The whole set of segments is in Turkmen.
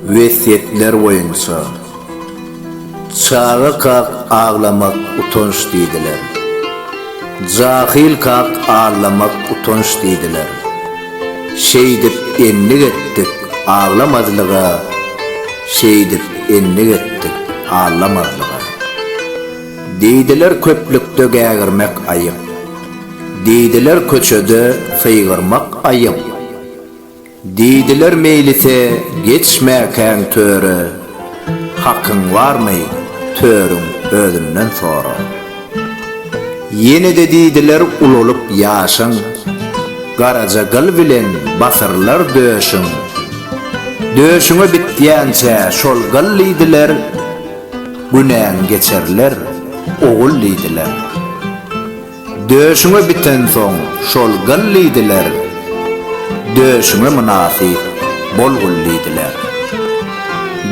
Vesiyetler boyunca çağı kak ağlamak utanç deydiler. Cahil kak ağlamak utanç deydiler. Şeydip enlik ettik ağlamadılığa, şeydip enlik ettik ağlamadılığa. Deydiler köplükte gägirmek ayıp, deydiler köçöde fıygırmak ayıp. Deydiler meylise geçmekän töre, hakkın var mı törün ödümden sonra. Yine de deydiler ululup yaşın, garaca gıl bilen basırlar döşün. Döşüňe bitdiýänçe şol gıl lidiler, günän geçerler oğul lidiler. Döşüňe biten soň şol gıl lidiler, döşüňe münasip bolgul lidiler.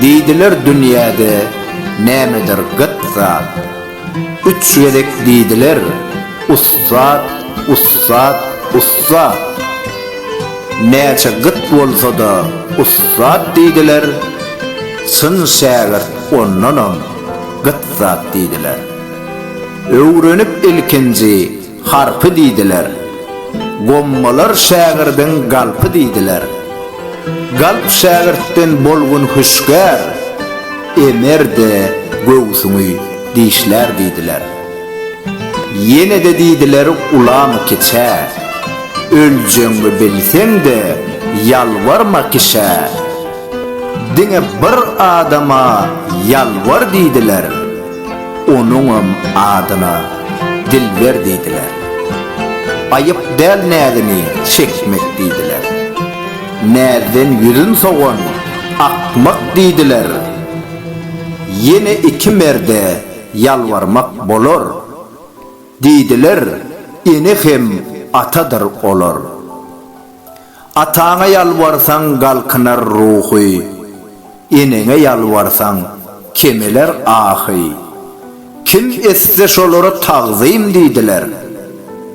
Deydiler dünýäde nämedir gıt zat, üç yedek deydiler ussat, ussat, ussat. Näçe gıt bolsa da ussat deydiler, çyn şägirt ondanam gıt zat deydiler. Öwrenip ilkinji harpy deydiler, gommalar şägirdiň galpy deydiler. Galp şägirtden bolgun hüşgär, emerde göwsüňi dişler deydiler. Yine de deydiler ulamy keçä, öljeňi bilseň de yalvarma kişä. Diňe bir adama yalvar deydiler, onuňam adyna dilber deydiler. Ayıp del nädini çekmek deydiler. Näden ýüzün soğan akmak deydiler. Yine iki merde yalvarmak bolor, deydiler ene hem atadır olur. Ataňa yalvarsaň galkynar ruhy, eneňe yalvarsaň kemeler ahy. Kim etse şolara tagzym deydiler.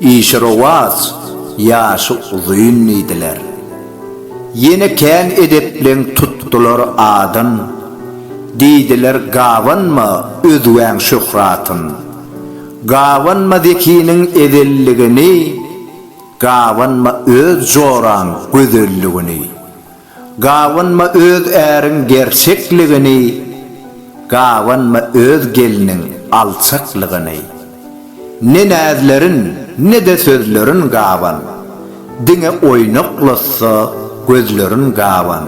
İşrovaz yaşı uzun deydiler. Yine kän edepleň tuttular adyn, deydiler gawanma özüň şöhratyn. Gawanma zekiniň edelligini, gawanma öz joraň gözelligini. Gawanma öz äriň gerçekligini, gawanma öz geliniň alçaklygyny. Ne näzlerin ne de sözlerin gawan, diňe oýnaklasa gözlerin gawan.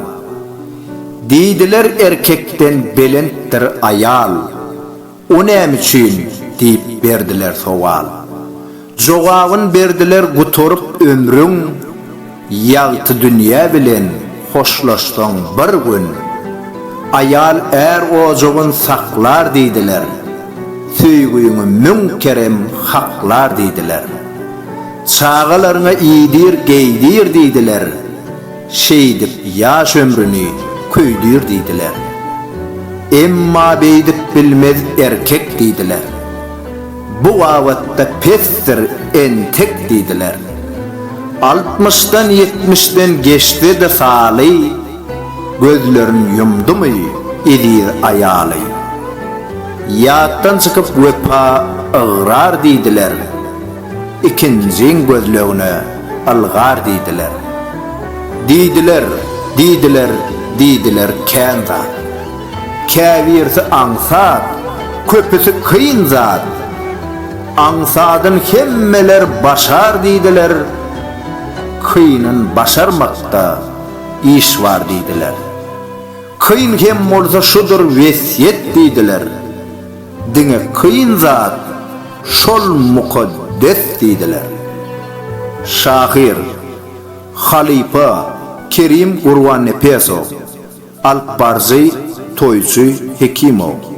Deydiler erkekten belentdir ayal, o näme üçin diýip berdiler sowal. Jogabyn berdiler gutorup ömrüň, ýagty dünýä bilen hoşlaşsaň bir gün. Ayal er ojogyn saklar deydiler, süýgüýüňi münkerem haklar deydiler. Çağalaryňa iýdir geýdir deydiler, şeydip ýaş ömrüni köýdir deydiler. Emma beýdip bilmez erkek deydiler, bu wagtda pestir entek deydiler. 60'dan 70'den geçti de saly, gözlerini yumdumy edir ayaly. Ýatdan çykyp wepa ıgrar deydiler, ikinjiň gözlegine algar deydiler. Deydiler kän zat, käbirsi aňsat, köpüsi kıyın zat. Aňsadyn hemmeler başar deydiler, kıyının başarmakda iş var deydiler. Kıyın hem bolsa şudur vesiyet deydiler, diňe kıyın zat şol mukaddes deydiler. Şahir Halipa Kerim Urwan Nepesov, Alp Barzi Toyçy Hekimow.